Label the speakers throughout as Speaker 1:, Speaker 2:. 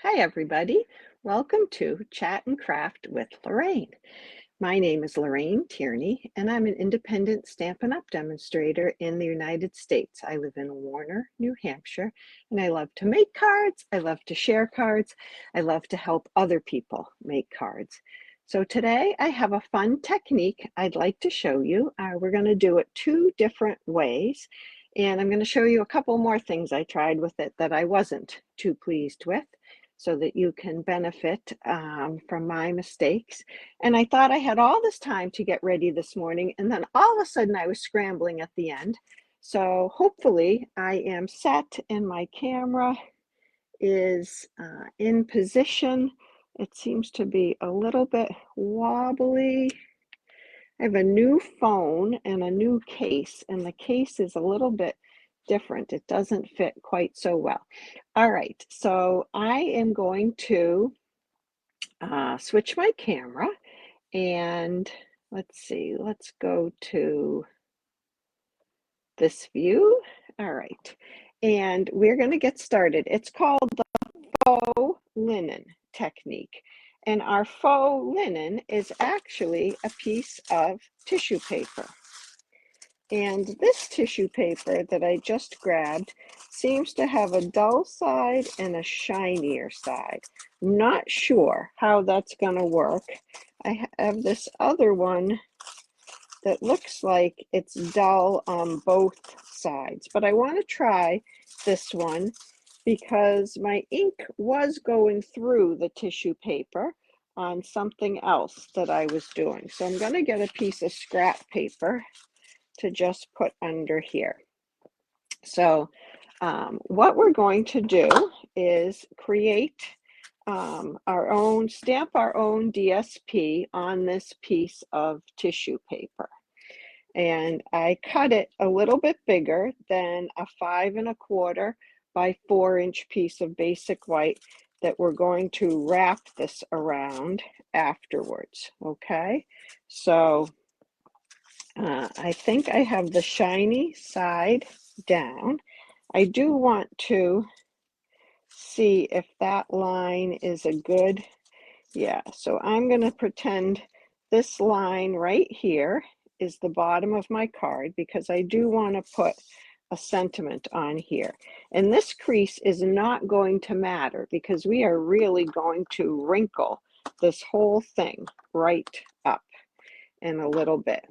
Speaker 1: Hi, everybody. Welcome to Chat and Craft with Lorraine. My name is Lorraine Tierney, and I'm an independent Stampin' Up! Demonstrator in the United States. I live in Warner, New Hampshire, and I love to make cards. I love to share cards. I love to help other people make cards. So today I have a fun technique I'd like to show you. We're going to do it two different ways, and I'm going to show you a couple more things I tried with it that I wasn't too pleased with, so that you can benefit from my mistakes. And I thought I had all this time to get ready this morning, and then all of a sudden I was scrambling at the end. So hopefully I am set and my camera is in position. It seems to be a little bit wobbly. I have a new phone and a new case, and the case is a little bit different. It doesn't fit quite so well. All right, so I am going to switch my camera, and let's see, let's go to this view. All right, and we're going to get started. It's called the faux linen technique. And our faux linen is actually a piece of tissue paper. And this tissue paper that I just grabbed seems to have a dull side and a shinier side. I'm not sure how that's going to work. I have this other one that looks like it's dull on both sides, but I want to try this one because my ink was going through the tissue paper on something else that I was doing. So I'm going to get a piece of scrap paper to just put under here. So what we're going to do is create stamp our own DSP on this piece of tissue paper. And I cut it a little bit bigger than a 5 1/4 by 4-inch piece of basic white that we're going to wrap this around afterwards. Okay, so I think I have the shiny side down. I do want to see if that line is a good, yeah, so I'm going to pretend this line right here is the bottom of my card because I do want to put a sentiment on here. And this crease is not going to matter because we are really going to wrinkle this whole thing right up in a little bit.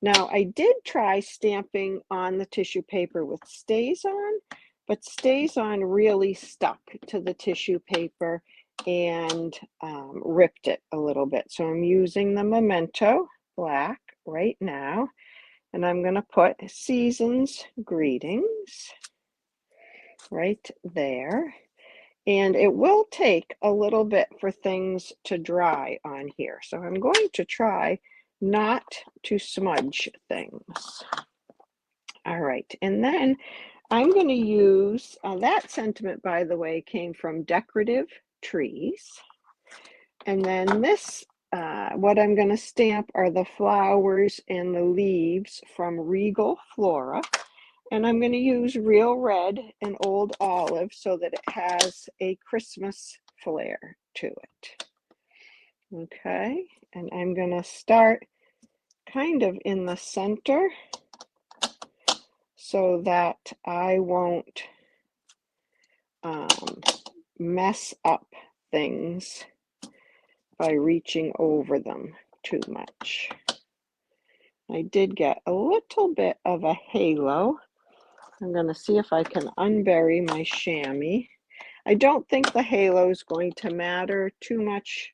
Speaker 1: Now, I did try stamping on the tissue paper with StazOn, but StazOn really stuck to the tissue paper and ripped it a little bit. So I'm using the Memento Black right now, and I'm going to put Season's Greetings right there. And it will take a little bit for things to dry on here. So I'm going to try not to smudge things. All right, and then I'm going to use, that sentiment, by the way, came from Decorative Trees. And then this, what I'm going to stamp are the flowers and the leaves from Regal Flora. And I'm going to use Real Red and Old Olive so that it has a Christmas flair to it. Okay, and I'm going to start kind of in the center so that I won't mess up things by reaching over them too much. I did get a little bit of a halo. I'm going to see if I can unbury my chamois. I don't think the halo is going to matter too much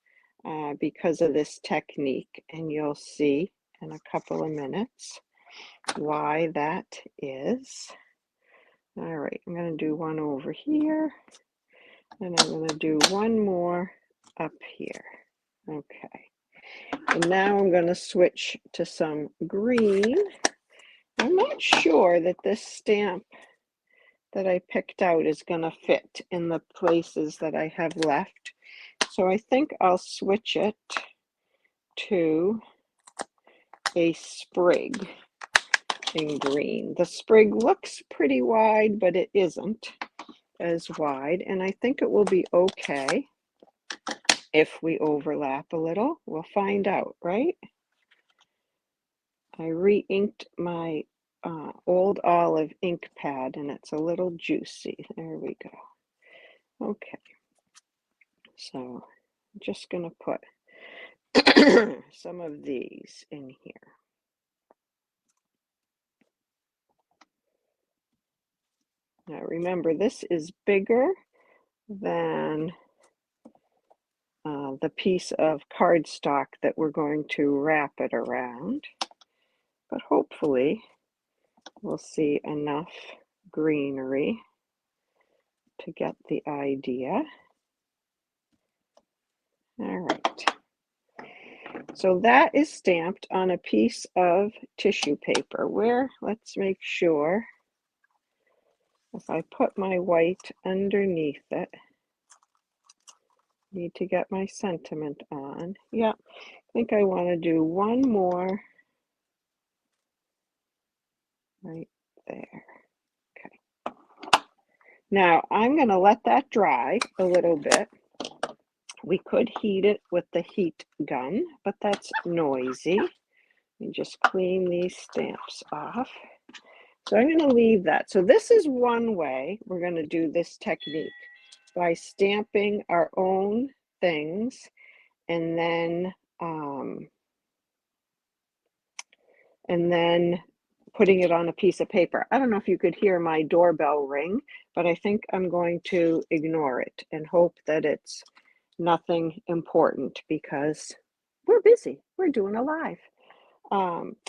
Speaker 1: because of this technique, and you'll see in a couple of minutes why that is. All right, I'm going to do one over here, and I'm going to do one more up here. Okay, and now I'm going to switch to some green. I'm not sure that this stamp that I picked out is going to fit in the places that I have left. So I think I'll switch it to a sprig in green. The sprig looks pretty wide, but it isn't. as wide, and I think it will be okay if we overlap a little. We'll find out, right? I re-inked my old olive ink pad, and it's a little juicy. There we go. Okay, so I'm just going to put some of these in here. Now remember, this is bigger than the piece of cardstock that we're going to wrap it around, but hopefully we'll see enough greenery to get the idea. All right, so that is stamped on a piece of tissue paper where, let's make sure, if I put my white underneath it, need to get my sentiment on. Yeah, I think I want to do one more right there. Okay. Now I'm going to let that dry a little bit. We could heat it with the heat gun, but that's noisy. And just clean these stamps off. So I'm going to leave that. So this is one way we're going to do this technique, by stamping our own things and then putting it on a piece of paper. I don't know if you could hear my doorbell ring, but I think I'm going to ignore it and hope that it's nothing important because we're busy. We're doing a live.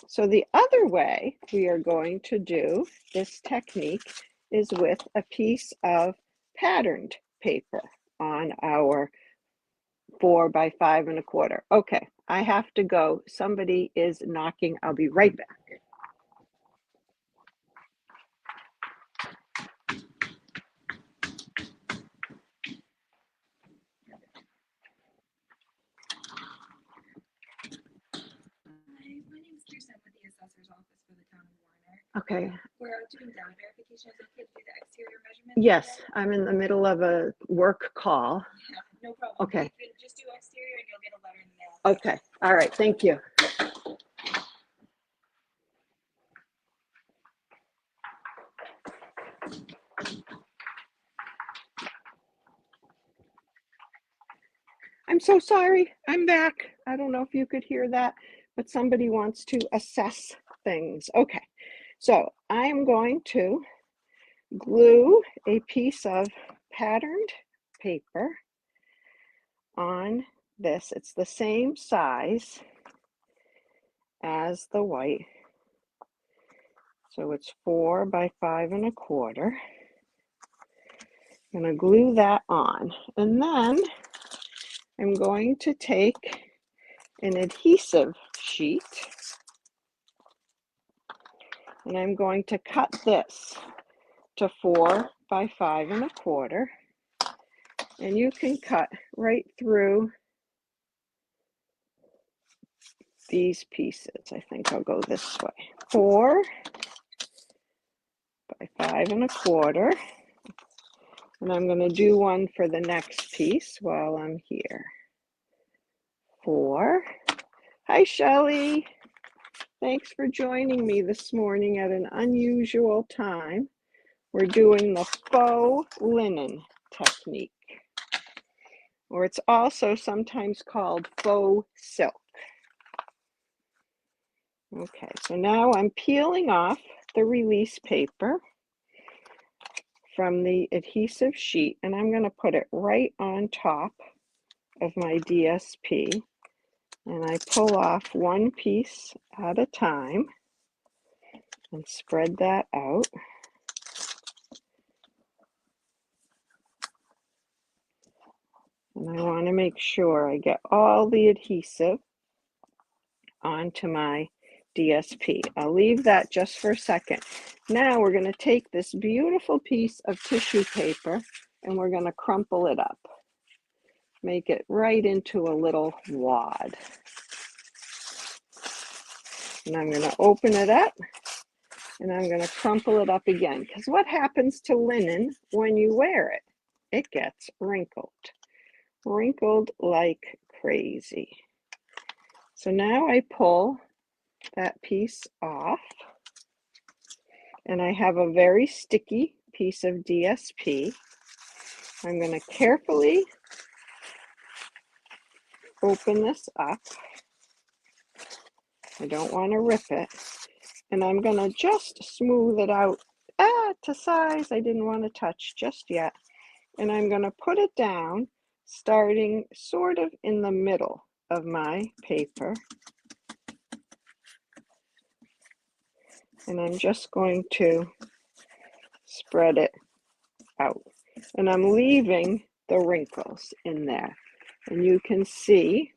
Speaker 1: So the other way we are going to do this technique is with a piece of patterned paper on our 4 by 5 1/4. Okay, I have to go. Somebody is knocking. I'll be right back. Okay. We're doing data verification. Is it okay to do the exterior measurement? Yes, I'm in the middle of a work call. Yeah, no problem. Okay. You can just do exterior and you'll get a letter in the mail. Okay. All right. Thank you. I'm so sorry. I'm back. I don't know if you could hear that, but somebody wants to assess things. Okay. So I am going to glue a piece of patterned paper on this. It's the same size as the white. So it's 4 by 5 1/4. I'm going to glue that on. And then I'm going to take an adhesive sheet and I'm going to cut this to 4 by 5 1/4. And you can cut right through these pieces. I think I'll go this way. 4 by 5 1/4. And I'm going to do one for the next piece while I'm here. 4. Hi, Shelley. Thanks for joining me this morning at an unusual time. We're doing the faux linen technique, or it's also sometimes called faux silk. Okay, so now I'm peeling off the release paper from the adhesive sheet, and I'm going to put it right on top of my DSP, and I pull off one piece at a time and spread that out. And I want to make sure I get all the adhesive onto my DSP. I'll leave that just for a second. Now we're going to take this beautiful piece of tissue paper and we're going to crumple it up. Make it right into a little wad. And I'm going to open it up And I'm going to crumple it up again, because what happens to linen when you wear it? It gets wrinkled. Wrinkled like crazy. So now I pull that piece off, and I have a very sticky piece of DSP. I'm going to carefully open this up. I don't want to rip it. And I'm going to just smooth it out to size I didn't want to touch just yet. And I'm going to put it down, starting sort of in the middle of my paper. And I'm just going to spread it out. And I'm leaving the wrinkles in there. And you can see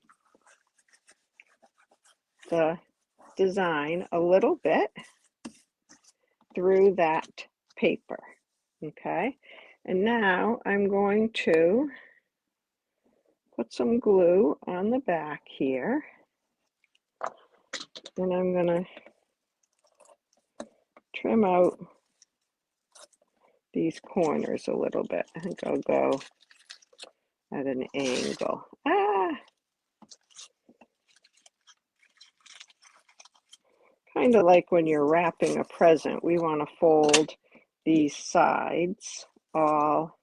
Speaker 1: the design a little bit through that paper. Okay, and now I'm going to put some glue on the back here, and I'm going to trim out these corners a little bit. I think I'll go at an angle. Kind of like when you're wrapping a present, we want to fold these sides all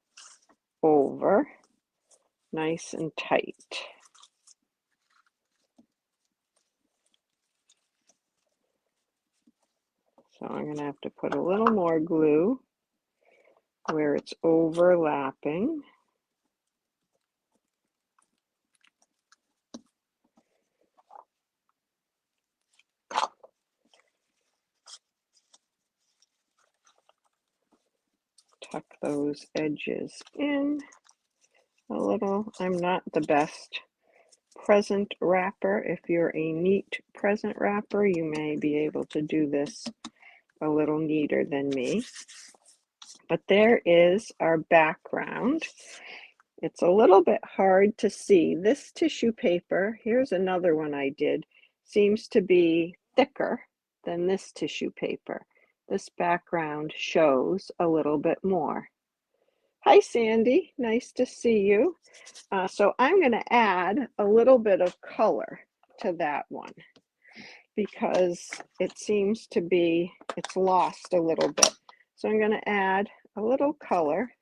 Speaker 1: over, nice and tight. So I'm going to have to put a little more glue where it's overlapping. Tuck those edges in a little. I'm not the best present wrapper. If you're a neat present wrapper, you may be able to do this a little neater than me. But there is our background. It's a little bit hard to see. This tissue paper, here's another one I did, seems to be thicker than this tissue paper. This background shows a little bit more. Hi, Sandy. Nice to see you. So I'm going to add a little bit of color to that one because it seems to be, it's lost a little bit. So I'm going to add a little color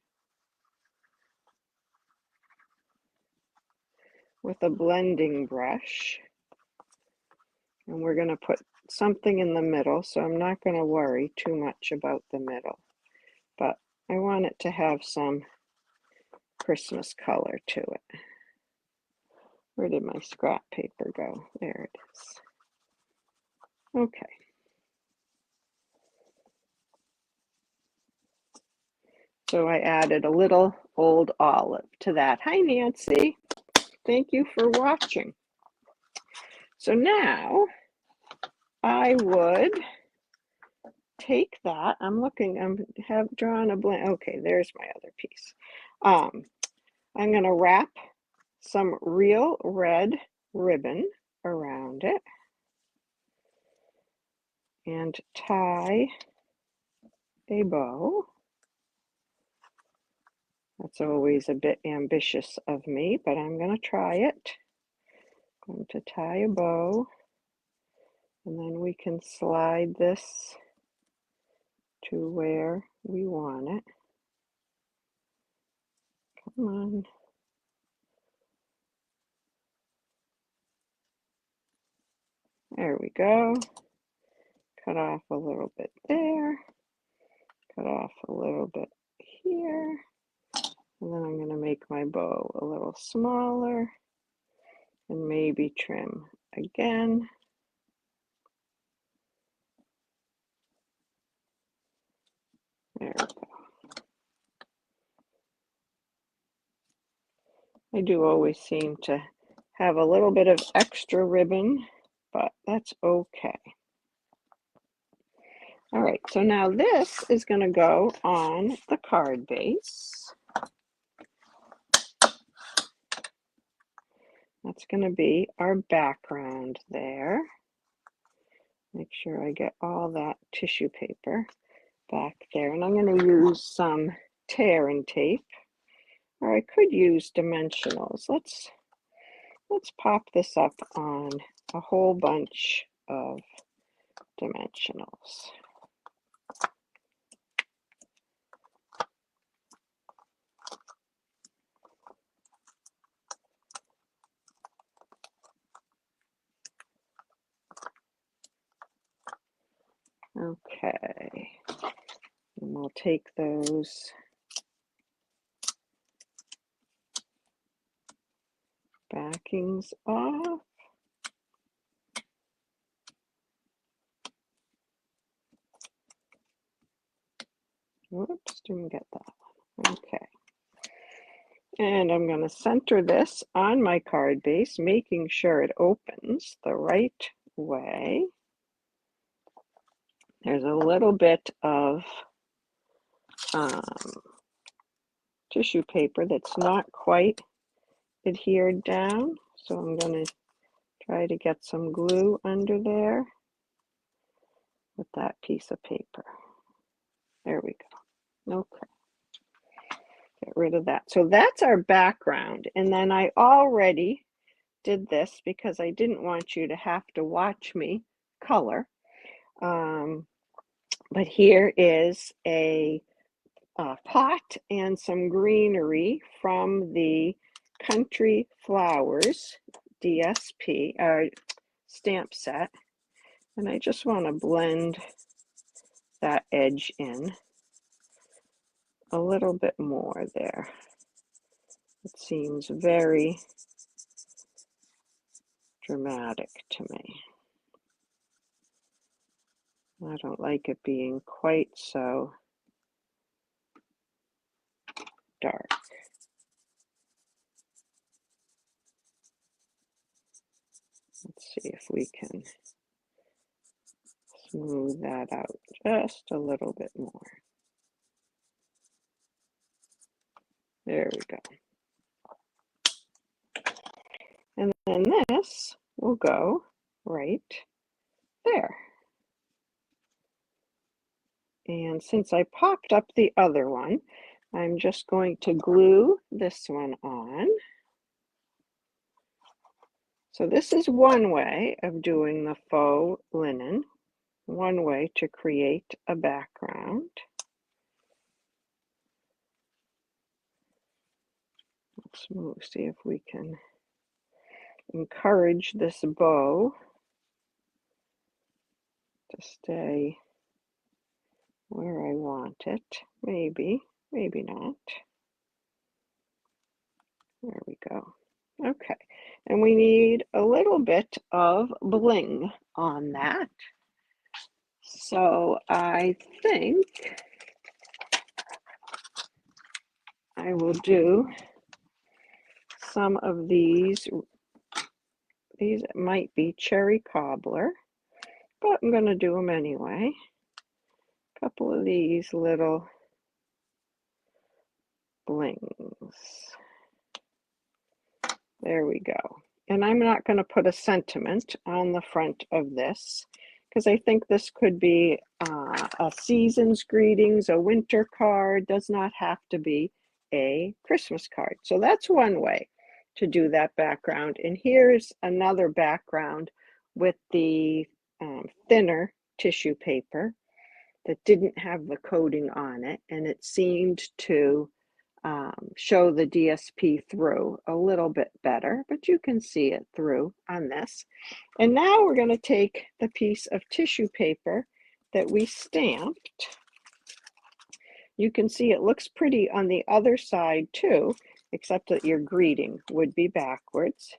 Speaker 1: with a blending brush. And we're going to put something in the middle, so I'm not going to worry too much about the middle. But I want it to have some Christmas color to it. Where did my scrap paper go? There it is. Okay. So I added a little old olive to that. Hi, Nancy. Thank you for watching. So now I would take that. I'm looking, I have drawn a blank. Okay, there's my other piece. I'm going to wrap some real red ribbon around it and tie a bow. That's always a bit ambitious of me, but I'm going to try it. I'm going to tie a bow, and then we can slide this to where we want it. Come on. There we go. Cut off a little bit there. Cut off a little bit here. And then I'm going to make my bow a little smaller and maybe trim again. There we go. I do always seem to have a little bit of extra ribbon, but that's okay. All right, so now this is going to go on the card base. That's going to be our background there. Make sure I get all that tissue paper back there. And I'm going to use some tear and tape, or I could use dimensionals. Let's pop this up on a whole bunch of dimensionals. Okay, and we'll take those backings off. Whoops, didn't get that one. Okay. And I'm going to center this on my card base, making sure it opens the right way. There's a little bit of tissue paper that's not quite adhered down, so I'm going to try to get some glue under there with that piece of paper. There we go. Okay. Get rid of that. So that's our background. And then I already did this because I didn't want you to have to watch me color. But here is a pot and some greenery from the Country Flowers DSP stamp set. And I just want to blend that edge in a little bit more there. It seems very dramatic to me. I don't like it being quite so dark. Let's see if we can smooth that out just a little bit more. There we go. And then this will go right there. And since I popped up the other one, I'm just going to glue this one on. So this is one way of doing the faux linen, one way to create a background. Let's move, see if we can encourage this bow to stay where I want it. Maybe, maybe not. There we go. Okay, and we need a little bit of bling on that. So I think I will do some of these. These might be cherry cobbler, but I'm going to do them anyway. A couple of these little blings. There we go. And I'm not going to put a sentiment on the front of this because I think this could be a season's greetings, a winter card, does not have to be a Christmas card. So that's one way to do that background. And here's another background with the thinner tissue paper that didn't have the coating on it, and it seemed to show the DSP through a little bit better, but you can see it through on this. And now we're going to take the piece of tissue paper that we stamped. You can see it looks pretty on the other side too, except that your greeting would be backwards.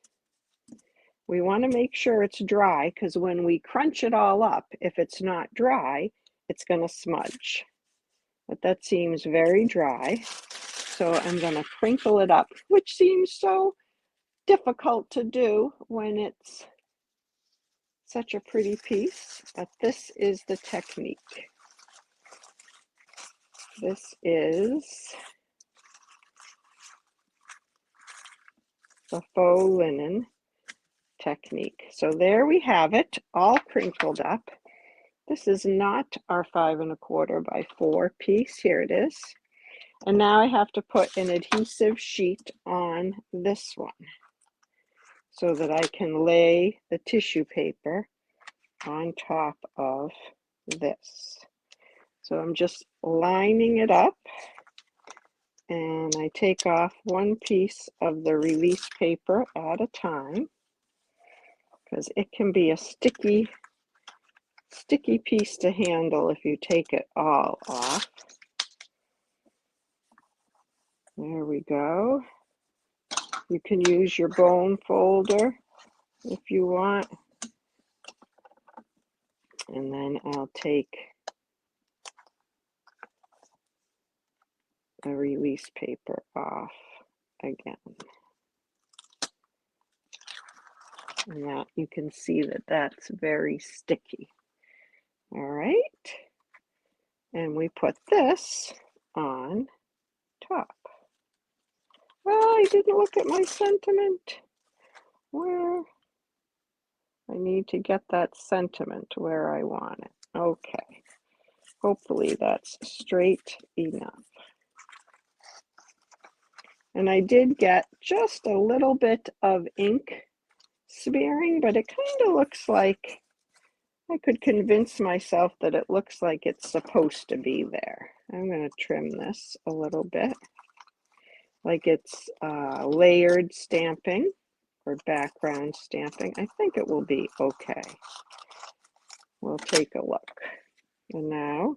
Speaker 1: We want to make sure it's dry because when we crunch it all up, if it's not dry, it's going to smudge. But that seems very dry. So I'm going to crinkle it up, which seems so difficult to do when it's such a pretty piece, but this is the technique. This is the faux linen technique. So there we have it, all crinkled up. This is not our 5 1/4 by 4 piece. Here it is. And now I have to put an adhesive sheet on this one so that I can lay the tissue paper on top of this. So I'm just lining it up, and I take off one piece of the release paper at a time because it can be a sticky piece to handle if you take it all off. There we go. You can use your bone folder if you want. And then I'll take the release paper off again. And that you can see that that's very sticky. All right. And we put this on top. Well, I didn't look at my sentiment. Where? I need to get that sentiment where I want it. Okay. Hopefully that's straight enough. And I did get just a little bit of ink smearing, but it kind of looks like I could convince myself that it looks like it's supposed to be there. I'm going to trim this a little bit, like it's layered stamping or background stamping. I think it will be okay. We'll take a look. And now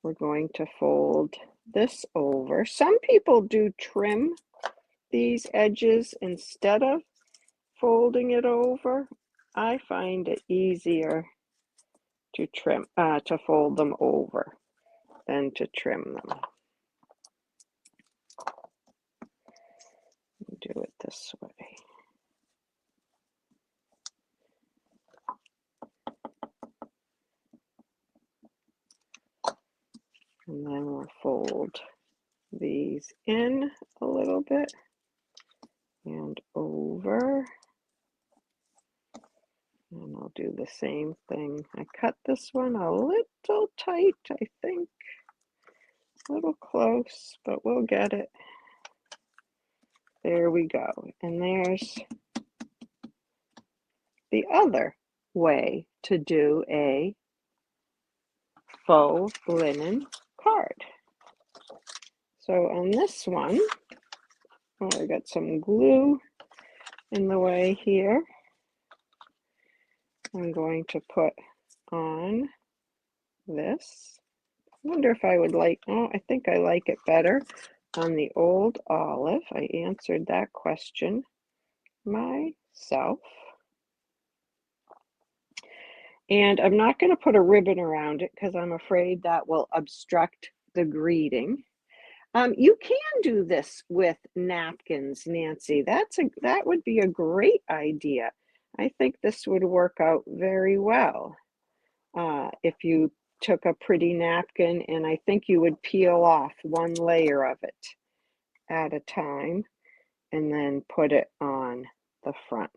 Speaker 1: we're going to fold this over. Some people do trim these edges instead of folding it over. I find it easier to trim, to fold them over than to trim them. Do it this way. And then we'll fold these in a little bit and over. And I'll do the same thing. I cut this one a little tight, I think. A little close, but we'll get it. There we go. And there's the other way to do a faux linen card. So on this one, oh, I got some glue in the way here. I'm going to put on this. I wonder if I would like, oh, I think I like it better on the old olive. I answered that question myself. And I'm not going to put a ribbon around it because I'm afraid that will obstruct the greeting. You can do this with napkins, Nancy. That would be a great idea. I think this would work out very well. If you took a pretty napkin, and I think you would peel off one layer of it at a time and then put it on the front.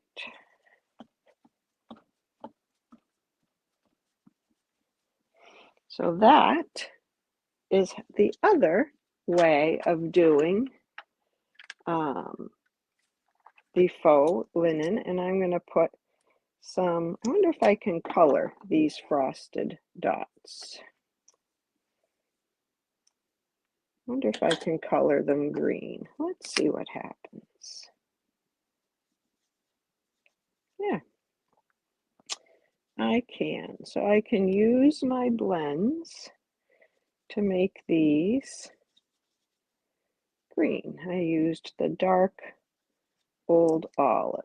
Speaker 1: So that is the other way of doing the faux linen, and I'm going to put some, I wonder if I can color these frosted dots. I wonder if I can color them green. Let's see what happens. Yeah, I can. So I can use my blends to make these green. I used the dark old olive.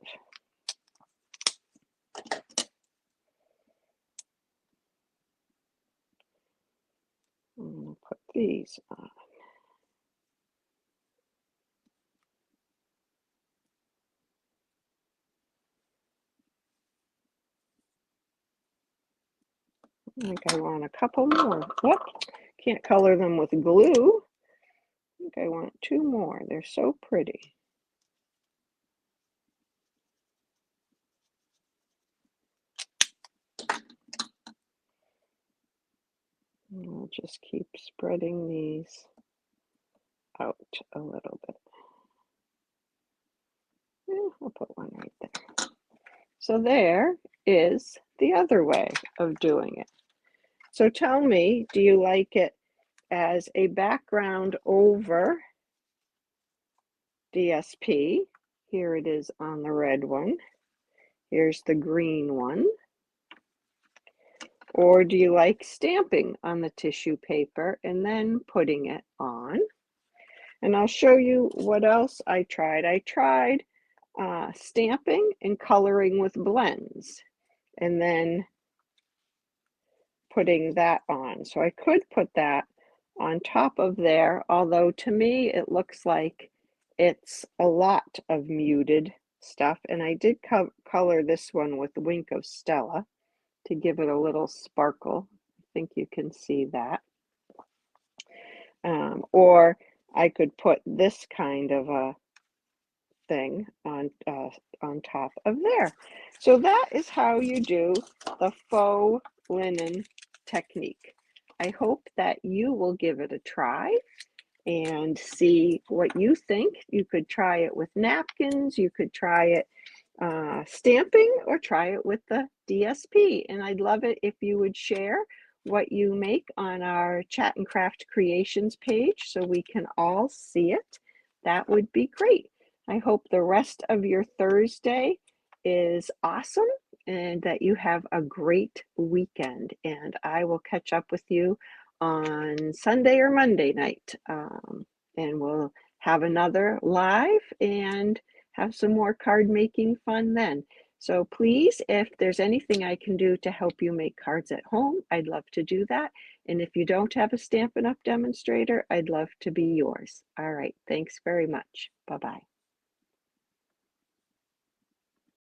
Speaker 1: I'm going to put these on. I think I want a couple more. Whoop, can't color them with glue. I think I want 2 more. They're so pretty. And I'll just keep spreading these out a little bit. I'll put one right there. So there is the other way of doing it. So tell me, do you like it as a background over DSP? Here it is on the red one. Here's the green one. Or do you like stamping on the tissue paper and then putting it on? And I'll show you what else I tried. I tried stamping and coloring with blends and then putting that on. So I could put that on top of there, although to me it looks like it's a lot of muted stuff. And I did color this one with Wink of Stella to give it a little sparkle. I think you can see that. Or I could put this kind of a thing on top of there. So that is how you do the faux linen technique. I hope that you will give it a try and see what you think. You could try it with napkins, you could try it stamping, or try it with the DSP. And I'd love it if you would share what you make on our Chat and Craft Creations page so we can all see it. That would be great. I hope the rest of your Thursday is awesome and that you have a great weekend. And I will catch up with you on Sunday or Monday night. And we'll have another live and have some more card making fun then. So please, if there's anything I can do to help you make cards at home, I'd love to do that. And if you don't have a Stampin' Up! Demonstrator, I'd love to be yours. All right, thanks very much. Bye-bye.